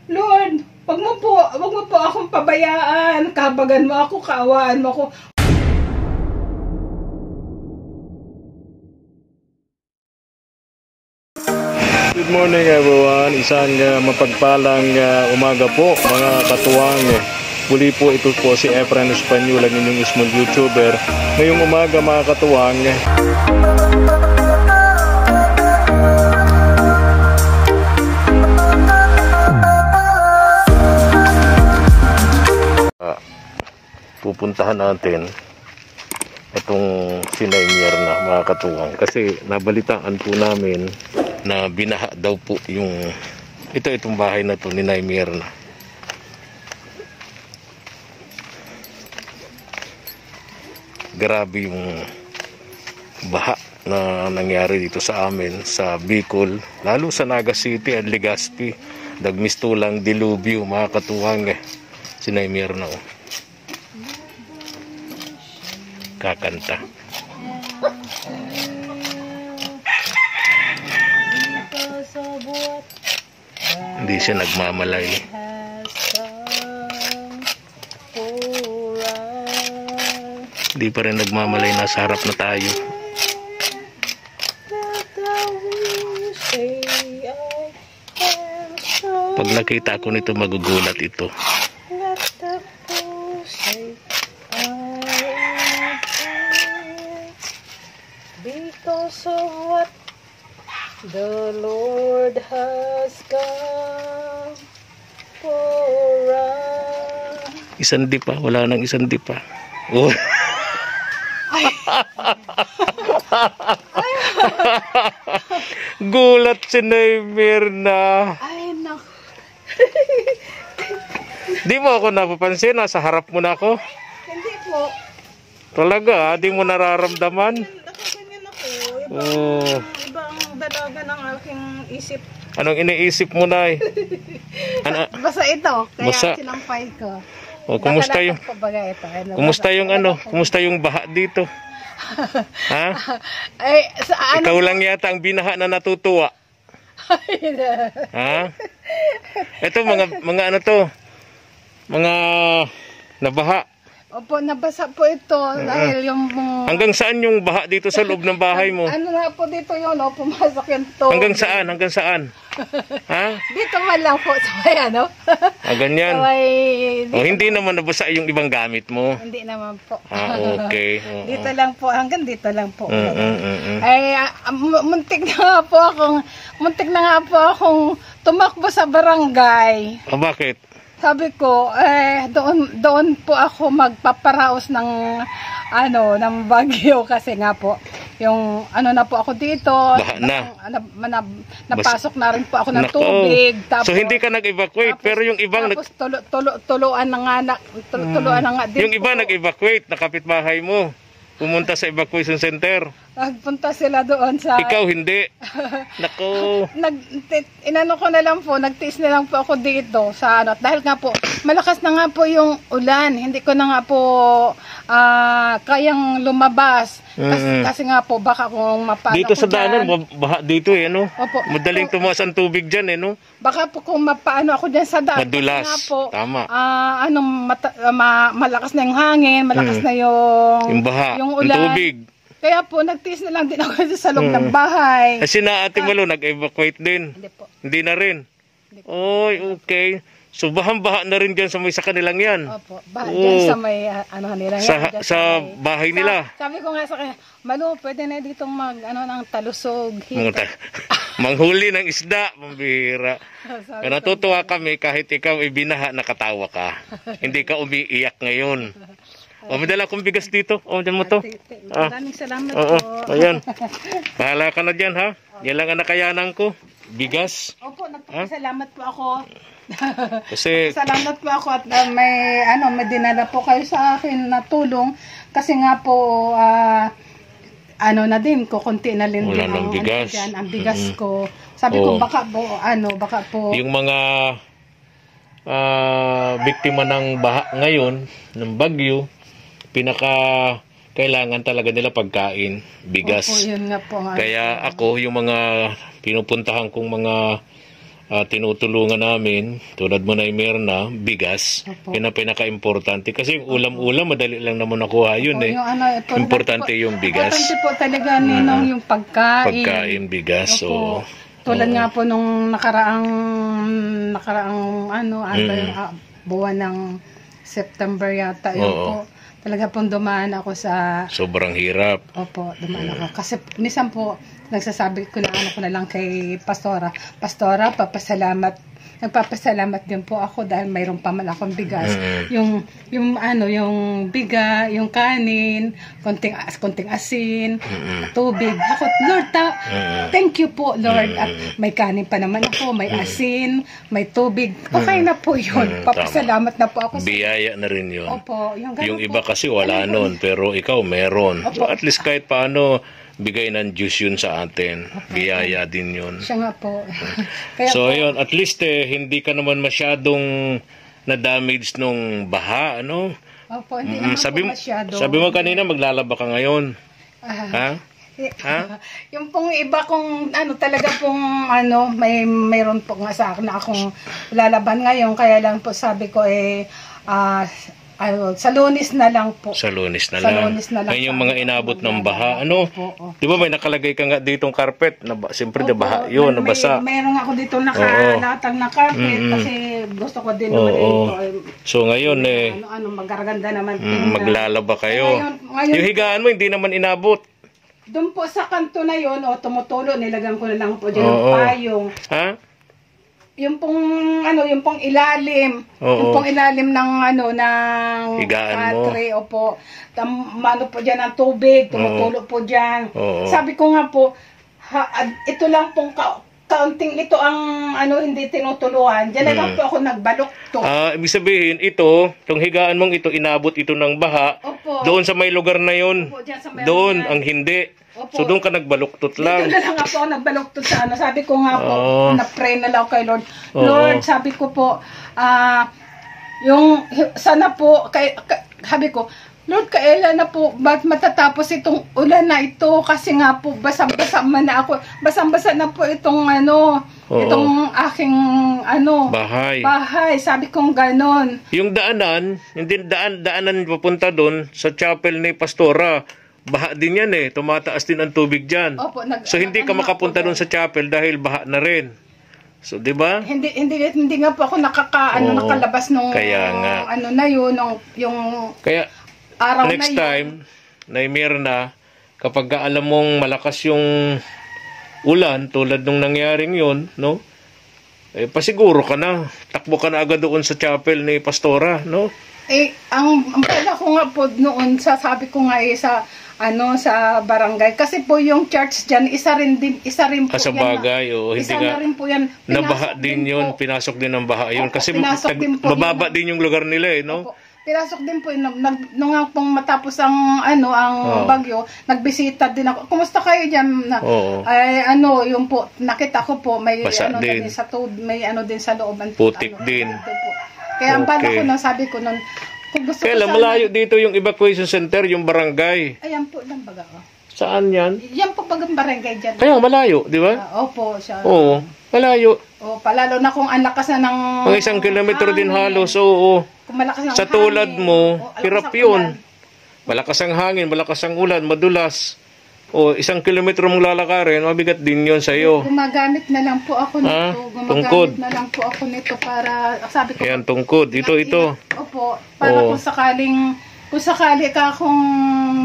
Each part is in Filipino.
Lord, wag mo po akong pabayaan. Kabagan mo ako, kaawaan mo ako. Good morning everyone, isang mapagpalang umaga po mga katuwang. Muli po ito po si Efren Espanyol, ang inyong small YouTuber. Ngayong umaga mga katuwang, pupuntahan natin itong sinaynier na mga katuwang kasi nabalitaan po namin na binaha daw po yung itong bahay na to ni Naimier na. Grabe yung baha na nangyari dito sa amin sa Bicol, lalo sa Naga City at Legazpi. Dagmistulang dilubyo mga katuwang si Naimier na kakanta. Hindi siya nagmamalay. Hindi pa rin nagmamalay, nasa harap na tayo. Pag nakita ko nito, magugulat ito. Because of what the Lord has come for us. Isang di pa, wala nang isang di pa. Oh. Gulat si Naimier na. Ay, naku. Di mo ako napapansin, nasa harap mo na ako. Hindi po. Talaga, di mo nararamdaman. Nakaganyan ako. Iba ang dalaga ng aking isip. Anong iniisip mo na Ano? Basta ito, kaya Basta. sinampay ko. O, kumusta yung kumusta yung baha dito? Ha? Ay, sa ano? Ikaw lang yata ang binaha na natutuwa. Ha? Ito mga ano to? Mga nabaha. Opo, nabasa po ito dahil yung... Hanggang saan yung baha dito sa loob ng bahay mo? Ano na po dito yun, pumasok yung tubig. Hanggang saan? Hanggang saan? Ha? Dito man lang po sa may ano. Ganyan. So, hindi naman nabasa yung ibang gamit mo. Hindi naman po. Okay. Dito lang po, hanggang dito lang po. Ay, muntik na nga po akong tumakbo sa barangay. Bakit? Sabi ko, doon po ako magpaparaos ng bagyo kasi nga po, yung na po ako dito, napasok na rin po ako ng tubig. Tapos, so hindi ka nag-evacuate, pero yung ibang tapos tuluan na nga din. Yung iba nag-evacuate, na kapitbahay mo. Pumunta sa evacuation center. Nagpunta sila doon sa... Ikaw hindi. Nako. Inano ko na lang po, nagtiis na lang po ako dito sa dahil nga po, malakas na nga po yung ulan. Hindi ko na nga po kayang lumabas. Kasi nga po, baka kung mapano dito ko sa daanan, baha dito Opo. Madaling tumaas ang tubig dyan Baka po kung mapaano ako dyan sa daan. Madulas. Nga po, tama. malakas na yung hangin, malakas na yung baha, yung ulan. Yung tubig. Kaya po, nagtiis na lang din ako sa loob ng bahay. Kasi na Ate Malo, nag-evacuate din. Hindi po. Hindi na rin. Oy, okay. So, baha na rin dyan sa kanilang yan. Opo, dyan sa may, nila yan. Sa bahay nila. Sabi ko nga sa kanya, Malo, pwede na ditong ng talusog. Manghuli ng isda, pambihira. Natutuwa kami kahit ikaw ibinaha, nakatawa ka. Hindi ka umiiyak ngayon. Madala akong bigas dito. Dyan mo to. Maraming salamat po. Ayan. Bahala ka na dyan, ha? Yan lang ang nakayanan ko. Bigas. Opo, nagpapasalamat po ako. Kasi salamat po ako at may dinala po kayo sa akin na tulong. Kasi nga po, na din, kukunti na din ang bigas. Ang bigas ko. Sabi ko, baka po. Yung mga biktima ng baha ngayon, ng bagyo, kailangan talaga nila pagkain, bigas. Opo, yun nga po. Kaya ako, yung mga pinupuntahan kong mga tinutulungan namin, tulad mo na Mirna, bigas. Opo. Yun ang pinaka-importante. Kasi yung ulam-ulam, madali lang naman nakuha yun eh. Yung Importante yung bigas. Importante po talaga Ninong yung pagkain. Pagkain, bigas. Opo. So, Tulad nga po nung nakaraang yung buwan ng September yata yun Oo. po. Talaga pong dumaan ako sa sobrang hirap. Opo, dumaan ako. Kasi minsan po, nagsasabi ko na lang kay Pastora, nagpapasalamat din po ako dahil mayroon pa man akong bigas. Yung biga, yung kanin, konting asin, tubig. Ako, Lord, thank you po, Lord. At may kanin pa naman ako, may asin, may tubig. Okay na po yun. Papasalamat na po ako. Biyaya na rin yun. Opo, yung iba kasi wala nun, pero ikaw meron. So at least kahit paano, bigay ng Diyos yun sa atin. Biyaya din yun. Siya nga po. Kaya So po, ayun, at least hindi ka naman masyadong na-damage nung baha, ano? opo, hindi naman Sabi po masyado. mo kanina maglalaba ka ngayon. Ha? Ha? Yung pong iba kong talaga pong mayroon po nga sa akin na akong lalaban ngayon, kaya lang po sabi ko sa Lunes na lang po. Sa Lunes na Sa lang. Lunes na lang. Ayun yung mga inabot ng baha, ano? Opo. Di ba may nakalagay ka nga ditong carpet? Siyempre, na baha yun, nabasa. Mayroon ako dito nakalatag na carpet kasi gusto ko din naman ito. So ngayon Magaganda naman. maglalaba kayo. Ngayon, Yung higaan mo, hindi naman inabot. doon po sa kanto na yon tumutulo, nilagyan ko na lang po dyan ng payong. Ha? Yung pong ilalim. Oo. Yung pong ilalim ng ng Higaan mo. patre, opo. Po diyan ng tubig, tumutulo po diyan. Oo. Sabi ko nga po, ito lang pong kaunting ito ang hindi tinutuluan. Diyan na lang po ako nagbalukto. Ibig sabihin, itong higaan mong ito, inabot ito ng baha. Opo. Doon sa may lugar na yun. Opo, dyan sa may Doon, lugar. ang hindi. Opo. So doon ka nagbaluktot Dito lang. na lang ako nagbaluktot sa Sabi ko nga po, Oo. na-pray na lang ako kay Lord. Oo. Lord, sabi ko po, sana po, sabi ko, Lord, kailan na po, ba't matatapos itong ulan na ito? Kasi nga po, basang-basa man na ako. Basang-basa na po itong itong aking bahay. Sabi kong ganon. Yung daanan, hindi daanan papunta doon sa chapel ni Pastora. Baha din yan tumataas din ang tubig dyan. Opo, So hindi ka makapunta doon sa chapel dahil baha na rin. So, di ba? Hindi nga po ako nakalabas nung Kaya nga. yung Kaya araw next na yun. time, Mirna, kapag alam mong malakas yung ulan tulad nung nangyaring yun, no? Pasiguro ka na. Takbo ka na agad doon sa chapel ni Pastora, no? Ang pala ko nga po noon, sabi ko nga sa barangay. Kasi po yung church dyan, isa rin po Sa yan. bagay, hindi Isa nga. na rin po yan. Nabaha Pinasok din yun, po. pinasok din ng baha yun. Opo, Kasi pinasok din po mababa yun. din yung lugar nila, no? Opo. Pinasok din po yun. Nung nga pong matapos ang bagyo, nagbisita din ako. Kumusta kayo dyan? Oo. Yung po, nakita ko po, may Basa din. din sa may din sa looban. Putik din. Dito po. Kaya ang bala Okay. ko nang sabi ko nun, kung gusto Kaya ko lang, malayo dito yung evacuation center, yung barangay. Ayan po lang baga ko. Saan yan? Yan po bagang barangay dyan. Kaya malayo, di ba? Opo, siya. Oo, malayo. Palalo na kung ang lakas na ng... Mga 1 kilometro din halos, oo. Kung malakas ng Sa tulad hangin, mo, o, hirap alakas ang yun. ulan. Malakas ang hangin, malakas ang ulan, madulas. O, 1 kilometro mong lalakarin, mabigat din yun sa'yo. Gumagamit na lang po ako Ha? nito. Tungkod. Gumagamit na lang po ako nito para, sabi ko, Ayan, tungkod. Ito. Opo, para Oo. kung sakali ka akong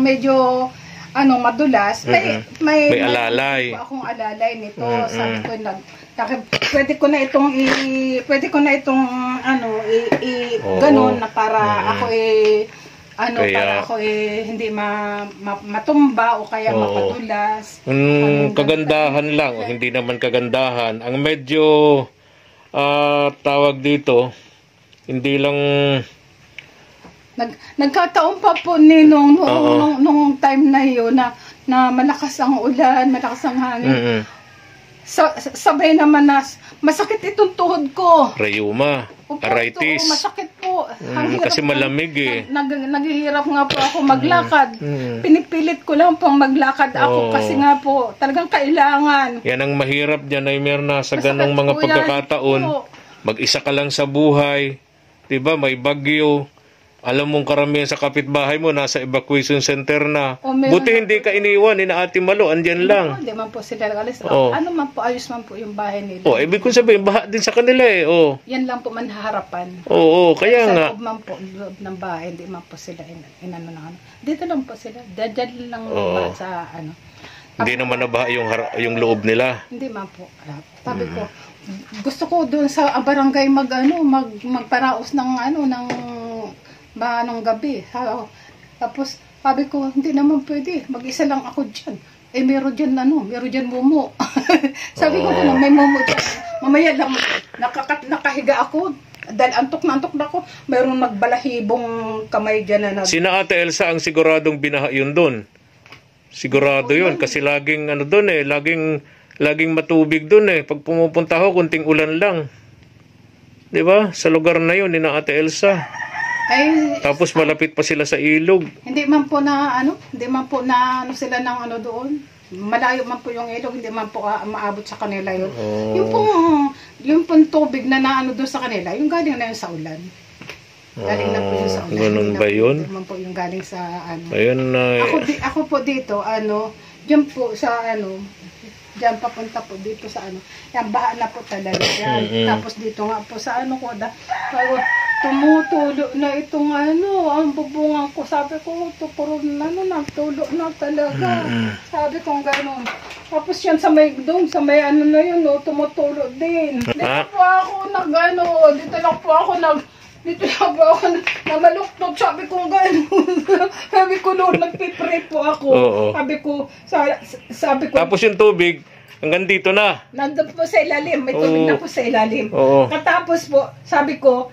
medyo, madulas, may alalay. po akong alalay nito. Sabi ko, pwede ko na itong, Oo. ganun na para ako Kaya- para ako hindi matumba o kaya Oo. mapadulas. Kagandahan lang, o hindi naman kagandahan. Ang medyo tawag dito, hindi lang Nagkataon pa po nung Oo. time na yun na malakas ang ulan, malakas ang hangin. Sabay naman na masakit itong tuhod ko. rayuma, Opo, arthritis. masakit po. po. Ang hirap kasi po. malamig eh. Naghihirap nga po ako maglakad. Pinipilit ko lang pong maglakad ako Oo. kasi nga po talagang kailangan. Yan ang mahirap dyan ay Mirna sa Masakit ganong mga po yan. pagkakataon. Oo. Mag-isa ka lang sa buhay. 'Di ba? May bagyo. Alam mong karamihan sa kapitbahay mo nasa evacuation center na. O, meron Buti na hindi ka iniwan ni na Ate Malo, andyan lang. Hindi man po sila nag-alis. Oo. Ano man po, ayos man po yung bahay nila. Oh, ibig kong sabihin baha din sa kanila eh. Oh. Yan lang po man harapan. Oo, kaya sa nga. loob man po, loob ng bahay, hindi man po sila inano na ano. Dito lang po sila. Dadyan lang Oo. ba sa ano. Hindi naman nabaha yung loob nila. Hindi man po. Sabi ko, gusto ko doon sa barangay magparaos ng ng gabi. Tapos sabi ko, hindi naman pwede. Mag-isa lang ako diyan. Eh meron diyan mumo. Sabi ko may mumo diyan. Mamaya lang nakahiga ako. Dahil antok na ako. Mayroong nagbalahibong kamay diyan na Sina Ate Elsa ang siguradong binaha yun doon. Sigurado yun kasi laging doon eh, laging matubig doon eh. Pag pumupunta ako, kunting ulan lang. 'Di ba? Sa lugar na yun ni na Ate Elsa. ay Tapos malapit pa sila sa ilog. hindi man po sila ng doon. Malayo man po yung ilog, hindi man po maabot sa kanila yun. Oh. Yung pong tubig na doon sa kanila, yung galing na yun sa ulan. Galing na po yun sa ulan. Ganun ba yun? Hindi man po yung galing sa Ayun na. Ako po dito, diyan po sa diyan papunta po dito sa yan baha na po talaga yan. Tapos dito nga po sa ko tumutulo na itong ang bubungan ko. Sabi ko, puro nagtulo na talaga. Sabi ko gano'n. Tapos yan sa may na yun, tumutulo din. Dito po ako dito lang po ako namaluktot. Sabi ko gano'n. Sabi ko noon, nagpipray po ako. Oo. Sabi ko, Tapos yung tubig, hanggang dito na. nandun po sa ilalim, may tubig na po sa ilalim. Oo. Katapos po, sabi ko,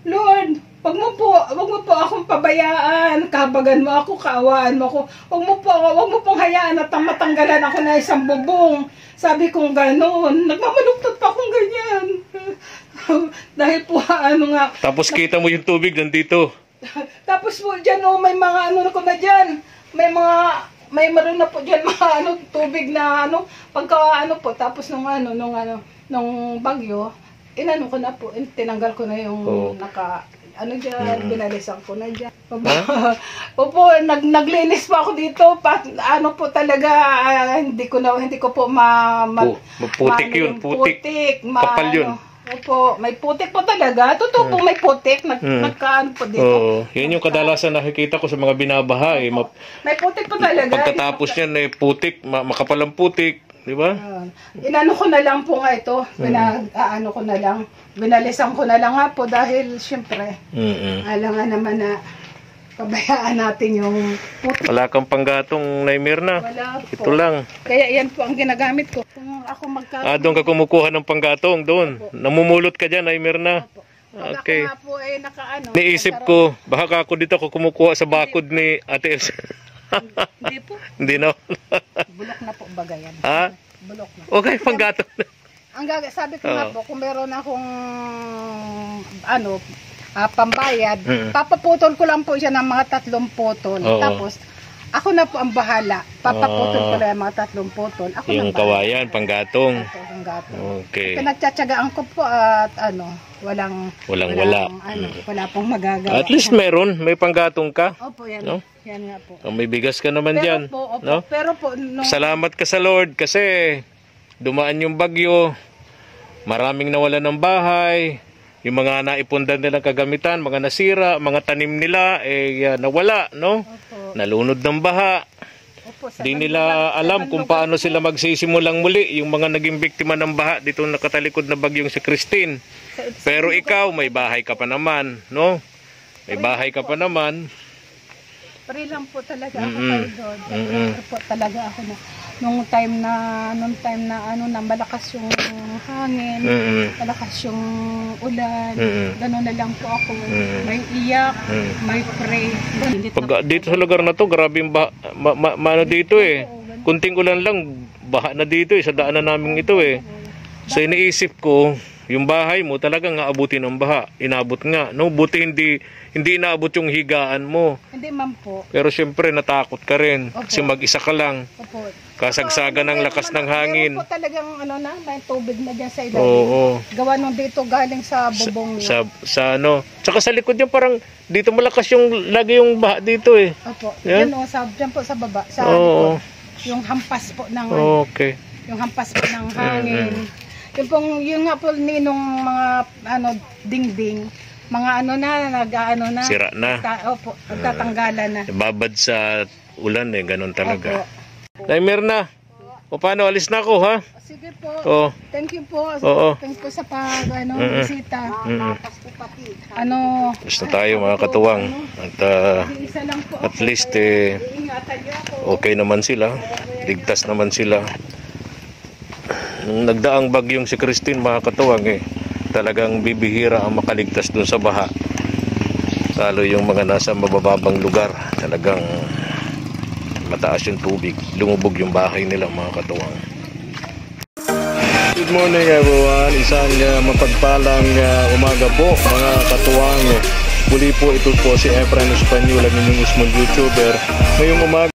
Lord, wag mo po akong pabayaan, kabagan mo ako, kaawaan mo ako. Wag mo pong hayaan at matanggalan ako na isang bubong. Sabi ko gano'n, nagmamaluktot pa akong ganyan. Dahil po nga. Tapos kita mo yung tubig nandito. Tapos po dyan may mga ko na dyan. May meron na po dyan mga tubig na pagka po. Tapos nung bagyo, ko na po, tinanggal ko na yung dyan, binalisan ko na dyan. Opo, naglinis pa ako dito, po talaga, hindi ko po Putik yun, putik. Kapal yun. Opo, may putik po talaga. Totoo po may putik, nagkaan po dito. Oo, yun yung kadalasan nakikita ko sa mga binabaha eh. May putik po talaga. Pagkatapos yan eh, putik, makapal ang putik. Di ba? Inano ko na lang po nga ito. Ko na lang. Binalisan ko na lang nga po dahil syempre, alam nga naman na pabayaan natin yung putik. Wala kang panggatong Naimir na. Wala po. Ito lang. Kaya yan po ang ginagamit ko. Kung ako Doon ka kumukuha ng panggatong doon. Namumulot ka dyan Naimir na. Okay. Ako nga po Niisip ko, baka ako dito ako kumukuha sa bakod ni Ate Elsa. Hindi po. Hindi na. Bulok na po baga yan. Ha? Bulok na. Okay, panggatong. Sabi ko nga po, kung meron akong pambayad, papaputol ko lang po siya ng mga 3 putol. Oo. Tapos, ako na po ang bahala. Papaputol ko lang yung mga 3 putol. Ako Yung na kawayan, panggatong. panggatong. Okay. Pinagtsatsagaan ko po at wala pong magagawa. At least meron, may panggatong ka. Opo, yan. No? Yan nga po. May bigas ka naman dyan. Opo, No? pero po, Salamat ka sa Lord kasi dumaan yung bagyo. Maraming nawalan ng bahay. Yung mga naipundan nilang kagamitan, mga nasira, mga tanim nila, nawala, no? Opo. Nalunod ng baha. Opo, Di nila alam kung paano sila magsisimulang muli yung mga naging biktima ng baha dito nakatalikod na bagyong si Christine. Pero ikaw, may bahay ka pa naman, no? May bahay ka pa naman. Pare lang po talaga ako kay Lord. Pare po talaga ako nung time na malakas yung hangin, malakas yung ulan, gano'n na lang po ako. May iyak, may pray. Dito sa lugar na to, grabe yung baha, dito eh. Kunting ulan lang, baha na dito eh, sa daanan namin ito eh. So iniisip ko, yung bahay mo talagang aabutin ng baha. Inabot nga, no? Buti hindi inaabot yung higaan mo. Hindi man po. Pero syempre natakot ka rin. Opo. Kasi mag-isa ka lang. Opo. Kasagsagan ng lakas ng hangin. Meron po talagang may tubig na dyan sa ilalim. Oo. Gawa nung dito galing sa bubong niya. Sa ano. Tsaka sa likod niya parang dito malakas lagi yung baha dito eh. Opo. Yan? Yan o, dyan po sa baba. Sa Oo. likod. Yung hampas po ng Okay. yung hampas po ng hangin. Yung nga po ninong mga dingding, mga na Sira na. Opo, nagtatanggalan na. Babad sa ulan eh, ganun talaga. Opo. Ay, Mirna. O paano, alis na ako ha? Sige po. Oo. Thank you po. Oo. Thank you po sa bisita. Gusto tayo mga katuwang. At Isa lang po. at least Ingatan niyo ako. okay naman sila. Ligtas naman sila. Nung nagdaang bagyong si Christine mga katuwang talagang bibihira ang makaligtas dun sa baha. Lalo yung mga nasa mabababang lugar, talagang mataas yung tubig, lumubog yung bahay nila mga katuwang. Good morning everyone, isang mapagpalang umaga po mga katuwang. Muli po ito po si Efren Espanyol, ang inyong small YouTuber. Ngayong umaga